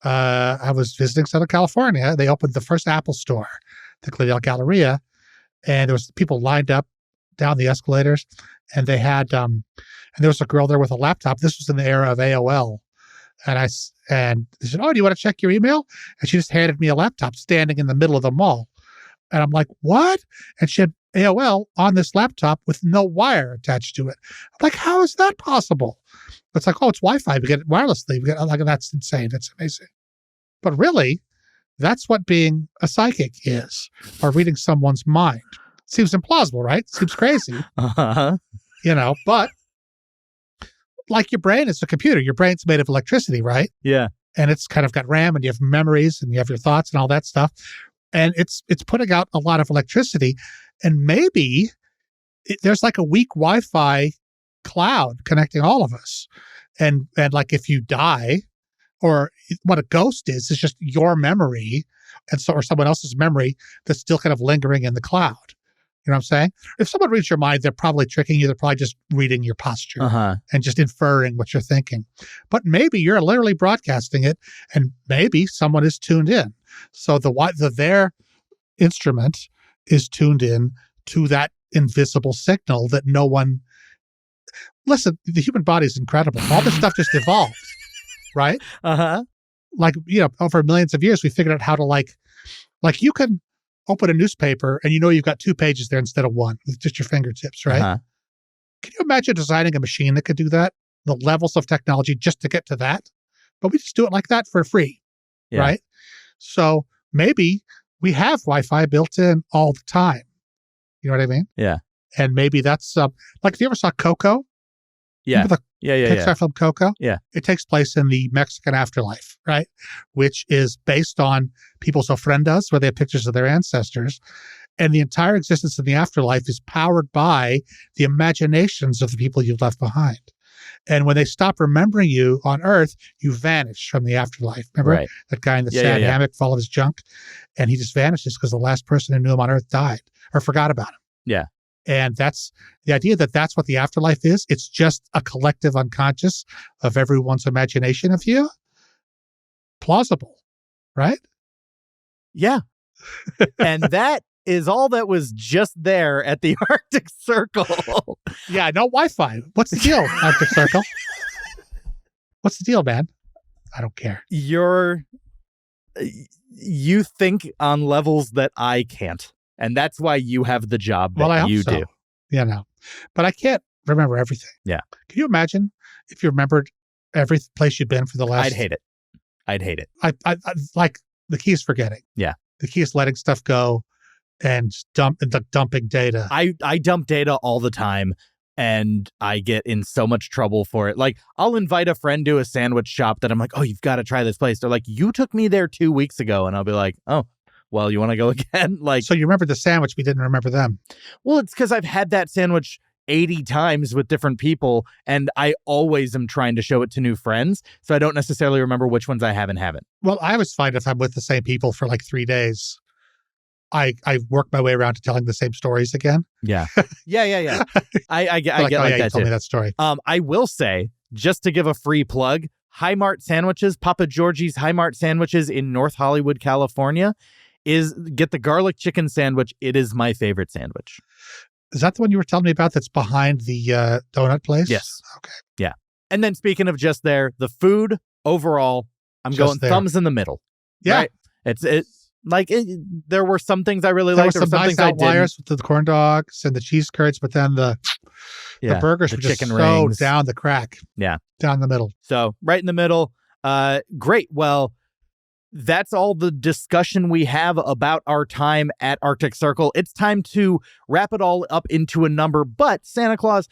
I was visiting Southern California. They opened the first Apple store, the Glendale Galleria, and there was people lined up down the escalators, and they had, and there was a girl there with a laptop. This was in the era of AOL, and they said, "Oh, do you want to check your email?" And she just handed me a laptop standing in the middle of the mall, and I'm like, "What?" And she had AOL on this laptop with no wire attached to it. I'm like, "How is that possible?" It's like, "Oh, it's Wi-Fi. We get it wirelessly." That's insane. That's amazing. But really, that's what being a psychic is, or reading someone's mind. Seems implausible, right? Seems crazy. But like your brain is a computer. Your brain's made of electricity, right? Yeah. And it's kind of got RAM, and you have memories, and you have your thoughts and all that stuff. And it's putting out a lot of electricity. And maybe there's like a weak Wi-Fi cloud connecting all of us. And like if you die, or what a ghost is just your memory, or someone else's memory that's still kind of lingering in the cloud. You know what I'm saying? If someone reads your mind, they're probably tricking you. They're probably just reading your posture and just inferring what you're thinking. But maybe you're literally broadcasting it, and maybe someone is tuned in. So their instrument is tuned in to that invisible signal that no one. Listen, the human body is incredible. All this stuff just evolved, right? Like, over millions of years, we figured out how to like you can open a newspaper and you've got 2 pages there instead of 1 with just your fingertips, right? Can you imagine designing a machine that could do that? The levels of technology just to get to that? But we just do it like that for free, right? So maybe we have Wi-Fi built in all the time. You know what I mean? Yeah. And maybe that's, like if you ever saw Coco? Yeah. Remember the Pixar film Coco? Yeah. It takes place in the Mexican afterlife, right? Which is based on people's ofrendas, where they have pictures of their ancestors. And the entire existence in the afterlife is powered by the imaginations of the people you've left behind. And when they stop remembering you on Earth, you vanish from the afterlife. Remember that guy in the sad hammock full of his junk? And he just vanishes because the last person who knew him on Earth died or forgot about him. Yeah. And that's the idea that that's what the afterlife is. It's just a collective unconscious of everyone's imagination of you. Plausible, right? Yeah. And that is all that was just there at the Arctic Circle. Yeah, no Wi-Fi. What's the deal, Arctic Circle? What's the deal, man? I don't care. You think on levels that I can't. And that's why you have the job that you do. But I can't remember everything. Yeah. Can you imagine if you remembered every place you've been for the last... I'd hate it. I like, the key is forgetting. Yeah. The key is letting stuff go and dumping data. I dump data all the time, and I get in so much trouble for it. Like, I'll invite a friend to a sandwich shop that I'm like, "Oh, you've got to try this place." They're like, "You took me there 2 weeks ago." And I'll be like, "Oh, well, you want to go again?" Like, so you remember the sandwich, we didn't remember them. Well, it's because I've had that sandwich 80 times with different people, and I always am trying to show it to new friends, so I don't necessarily remember which ones I have and haven't. Well, I always find if I'm with the same people for like 3 days, I work my way around to telling the same stories again. Yeah. Yeah. I get like you that told too. me that story. I will say, just to give a free plug, High Mart Sandwiches, Papa Georgie's High Mart Sandwiches in North Hollywood, California, get the garlic chicken sandwich. It is my favorite sandwich. Is that the one you were telling me about that's behind the donut place? Yes. Okay. Yeah. And then speaking of just there, the food overall, I'm just going there. Thumbs in the middle. Yeah. Right? Like, there were some things I really liked. There were some nice outliers with the corn dogs and the cheese curds, but then the burgers were just so down the crack. Yeah. Down the middle. So, right in the middle. Great. Well, that's all the discussion we have about our time at Arctic Circle. It's time to wrap it all up into a number. But, Santa Claus,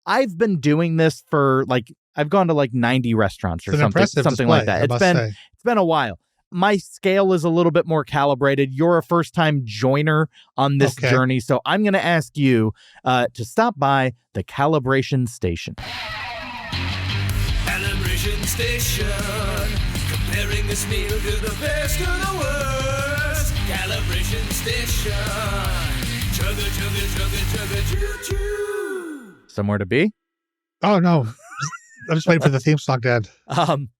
I've been doing this for, like, I've gone to like 90 restaurants or something display, like that. It's been a while. My scale is a little bit more calibrated. You're a first-time joiner on this journey, so I'm going to ask you to stop by the Calibration Station. Calibration Station, comparing this meal to the best of the worst. Calibration Station, chugga, chugga, chugga, chugga, choo-choo. Somewhere to be? Oh, no. I'm just waiting for the theme song to end.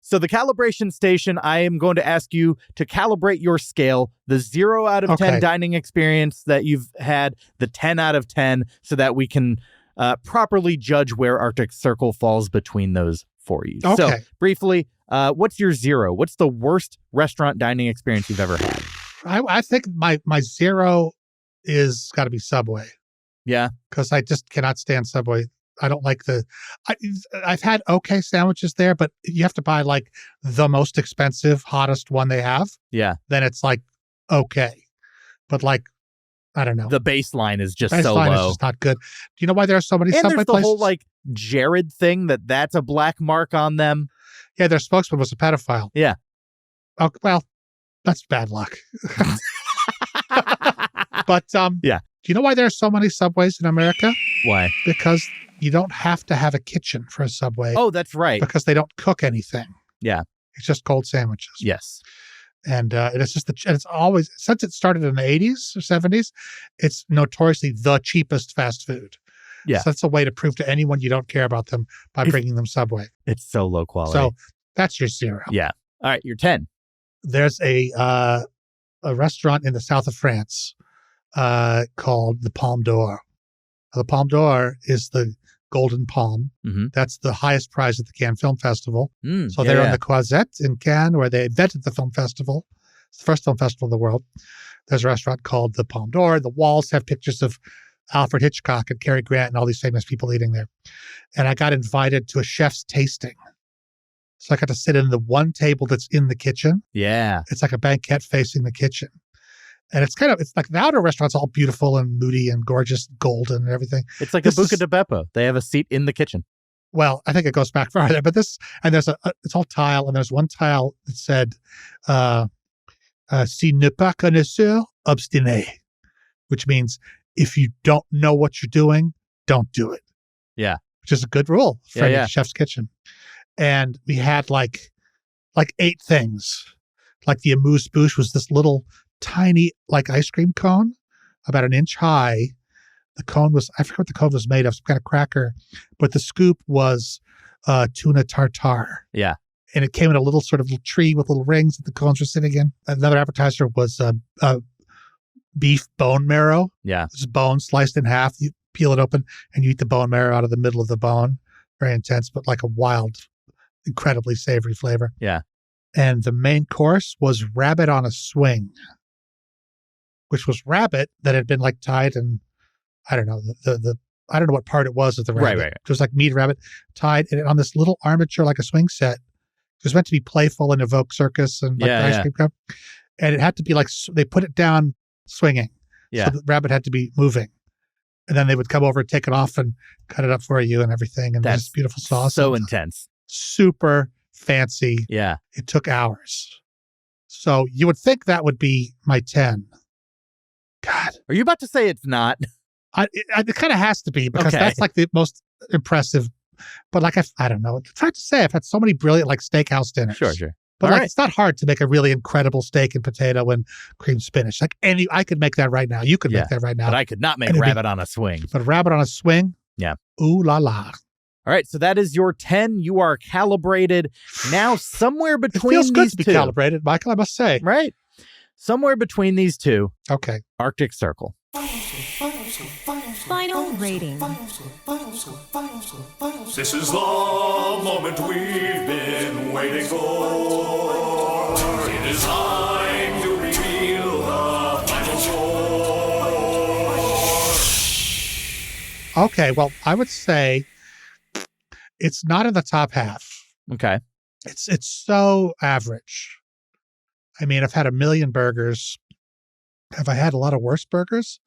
So the Calibration Station, I am going to ask you to calibrate your scale, the 0 out of 10 dining experience that you've had, the 10 out of 10, so that we can properly judge where Arctic Circle falls between those for you. Okay. So briefly, what's your 0? What's the worst restaurant dining experience you've ever had? I think my 0 is got to be Subway. Yeah. Because I just cannot stand Subway. I don't like I've had okay sandwiches there, but you have to buy like the most expensive, hottest one they have. Yeah. Then it's like, okay. But like, I don't know. The baseline is just so low. Baseline is just not good. Do you know why there are so many Subway places? And there's the whole like Jared thing that's a black mark on them. Yeah, their spokesman was a pedophile. Yeah. Oh, well, that's bad luck. But yeah. Do you know why there are so many Subways in America? Why? Because you don't have to have a kitchen for a Subway. Oh, that's right. Because they don't cook anything. Yeah. It's just cold sandwiches. Yes. And it's just it's always, since it started in the 80s or 70s, it's notoriously the cheapest fast food. Yeah. So that's a way to prove to anyone you don't care about them by bringing them Subway. It's so low quality. So that's your 0. Yeah. All right. You're 10. There's a restaurant in the south of France called the Palme d'Or. The Palme d'Or is the Golden Palm. Mm-hmm. That's the highest prize at the Cannes Film Festival. So they're on the Croisette in Cannes, where they invented the film festival. It's the first film festival in the world. There's a restaurant called the Palme d'Or. The walls have pictures of Alfred Hitchcock and Cary Grant and all these famous people eating there. And I got invited to a chef's tasting. So I got to sit in the one table that's in the kitchen. Yeah. It's like a banquette facing the kitchen. And it's like the outer restaurant's all beautiful and moody and gorgeous, golden and everything. It's like a Buca de Beppo. They have a seat in the kitchen. Well, I think it goes back farther, but it's all tile, and there's one tile that said, si ne pas connaisseur, obstiné, which means if you don't know what you're doing, don't do it. Yeah. Which is a good rule for a chef's kitchen. And we had like 8 things. Like the amuse-bouche was this little tiny like ice cream cone about an inch high. The cone was, I forget what the cone was made of, some kind of cracker, but the scoop was tuna tartare. Yeah. And it came in a little sort of tree with little rings that the cones were sitting in. Another appetizer was beef bone marrow. Yeah. It's bone sliced in half. You peel it open and you eat the bone marrow out of the middle of the bone. Very intense, but like a wild, incredibly savory flavor. Yeah. And the main course was rabbit on a swing, which was rabbit that had been like tied, and I don't know I don't know what part it was of the rabbit. Right. It was like meat rabbit tied on this little armature, like a swing set. It was meant to be playful and evoke circus and like ice cream cup. And it had to be like, they put it down swinging. Yeah. So the rabbit had to be moving. And then they would come over and take it off and cut it up for you and everything. And that's beautiful sauce. So intense. Super fancy. Yeah. It took hours. So you would think that would be my 10. God. Are you about to say it's not? It kind of has to be, because that's like the most impressive. But like, I don't know. It's hard to say. I've had so many brilliant like steakhouse dinners. Sure. But it's not hard to make a really incredible steak and potato and cream spinach. Like I could make that right now. You could make that right now. But I could not make rabbit on a swing. But rabbit on a swing? Yeah. Ooh la la. All right, so that is your 10. You are calibrated. Now, somewhere between these two. It feels good to be two, calibrated, Michael, I must say. Right? Somewhere between these two. Okay. Arctic Circle. Final rating. This is the moment we've been waiting for. It is time to reveal Okay, well, I would say it's not in the top half. Okay. It's so average. I mean, I've had a million burgers. Have I had a lot of worse burgers?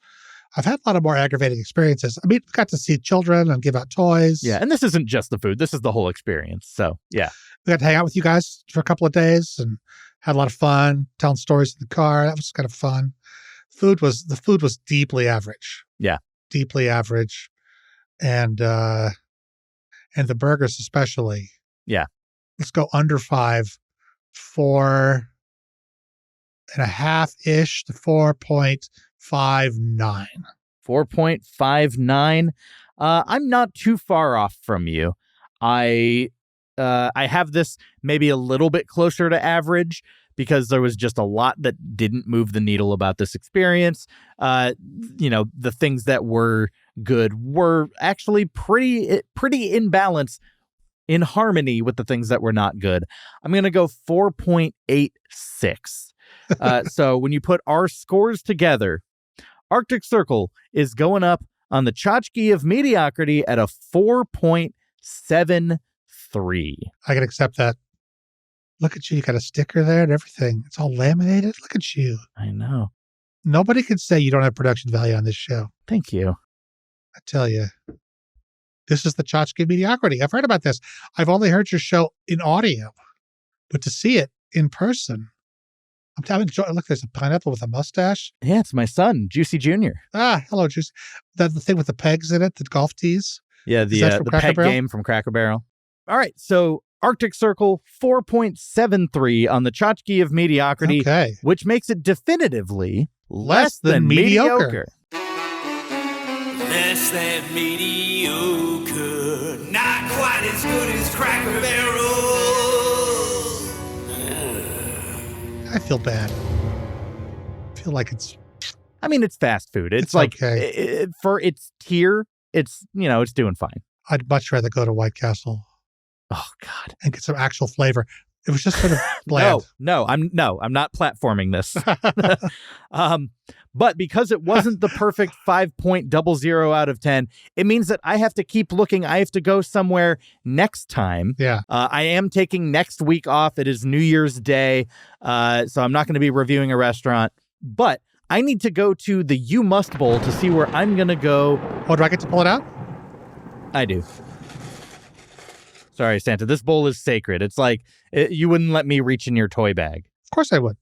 I've had a lot of more aggravating experiences. I mean, got to see children and give out toys. Yeah, and this isn't just the food. This is the whole experience. So, yeah. We got to hang out with you guys for a couple of days and had a lot of fun, telling stories in the car. That was kind of fun. The food was deeply average. Yeah. Deeply average. And the burgers especially. Yeah. Let's go under 5, 4.5-ish to 4.59. 4.59. I'm not too far off from you. I have this maybe a little bit closer to average because there was just a lot that didn't move the needle about this experience. The things that were good were actually pretty in balance, in harmony with the things that were not good. I'm going to go 4.86. So when you put our scores together, Arctic Circle is going up on the tchotchke of mediocrity at a 4.73. I can accept that. Look at you. You got a sticker there and everything. It's all laminated. Look at you. I know. Nobody can say you don't have production value on this show. Thank you. I tell you. This is the tchotchke of mediocrity. I've heard about this. I've only heard your show in audio, but to see it in person, I'm telling you, look, there's a pineapple with a mustache. Yeah, it's my son, Juicy Jr. Ah, hello, Juicy. The thing with the pegs in it, the golf tees. Yeah, the peg game from Cracker Barrel. All right, so Arctic Circle, 4.73 on the tchotchke of mediocrity, which makes it definitively less than mediocre. Less than mediocre, not quite as good as Cracker Barrel. I feel bad. I feel like it's fast food. It's like, okay. For its tier, it's doing fine. I'd much rather go to White Castle. Oh God. And get some actual flavor. It was just sort of bland. No, I'm not platforming this. But because it wasn't the perfect 5.00 out of 10, it means that I have to keep looking. I have to go somewhere next time. Yeah. I am taking next week off. It is New Year's Day. So I'm not going to be reviewing a restaurant, but I need to go to the You Must Bowl to see where I'm going to go. Oh, do I get to pull it out? I do. Sorry, Santa. This bowl is sacred. It's like you wouldn't let me reach in your toy bag. Of course I would.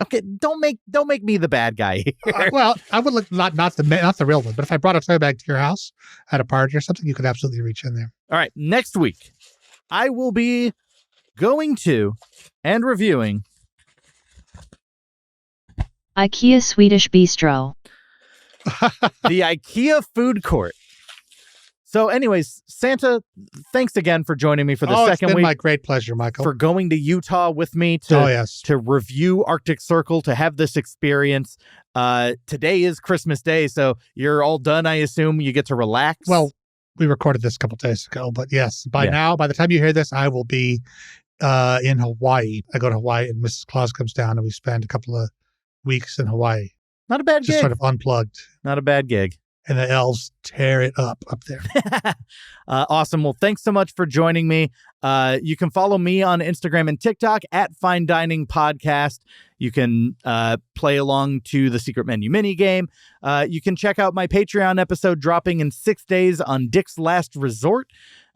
Okay, don't make me the bad guy here. Well, I would look not the real one, but if I brought a toy bag to your house at a party or something, you could absolutely reach in there. All right, next week I will be going to and reviewing IKEA Swedish Bistro. The IKEA food court. So anyways, Santa, thanks again for joining me for the second week. It's been my great pleasure, Michael. For going to Utah with me to review Arctic Circle, to have this experience. Today is Christmas Day, so you're all done, I assume. You get to relax. Well, we recorded this a couple days ago, but yes, by the time you hear this, I will be in Hawaii. I go to Hawaii and Mrs. Claus comes down and we spend a couple of weeks in Hawaii. Not a bad gig. Just sort of unplugged. Not a bad gig. And the elves tear it up there. Awesome. Well, thanks so much for joining me. You can follow me on Instagram and TikTok at Fine Dining Podcast. You can play along to the Secret Menu mini game. You can check out my Patreon episode dropping in 6 days on Dick's Last Resort.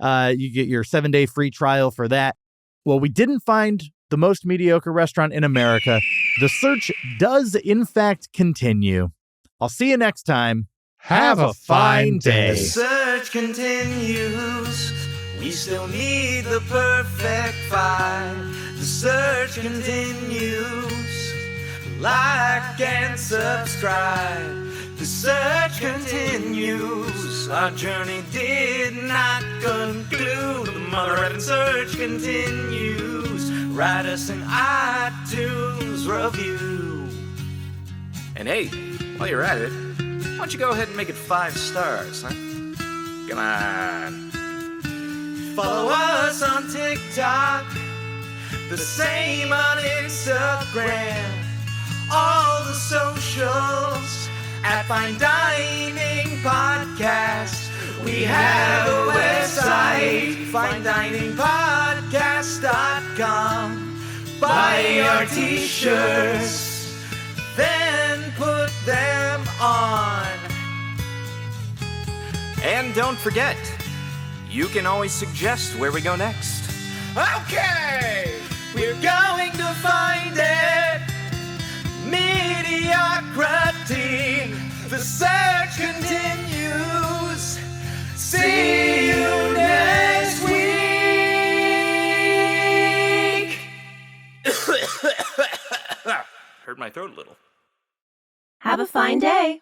You get your 7-day free trial for that. Well, we didn't find the most mediocre restaurant in America. The search does, in fact, continue. I'll see you next time. Have a fine day. The search continues. We still need the perfect five. The search continues. Like and subscribe. The search continues. Our journey did not conclude. The mother-effing search continues. Write us an iTunes review. And hey, while you're at it, why don't you go ahead and make it 5 stars, huh? Come on. Follow us on TikTok, the same on Instagram, all the socials at Fine Dining Podcast. have a website, finediningpodcast.com. Buy our t-shirts, then put them on. And don't forget, you can always suggest where we go next. Okay, we're going to find it. Mediocrity, the search continues. See you next week. Hurt my throat a little. Have a fine day.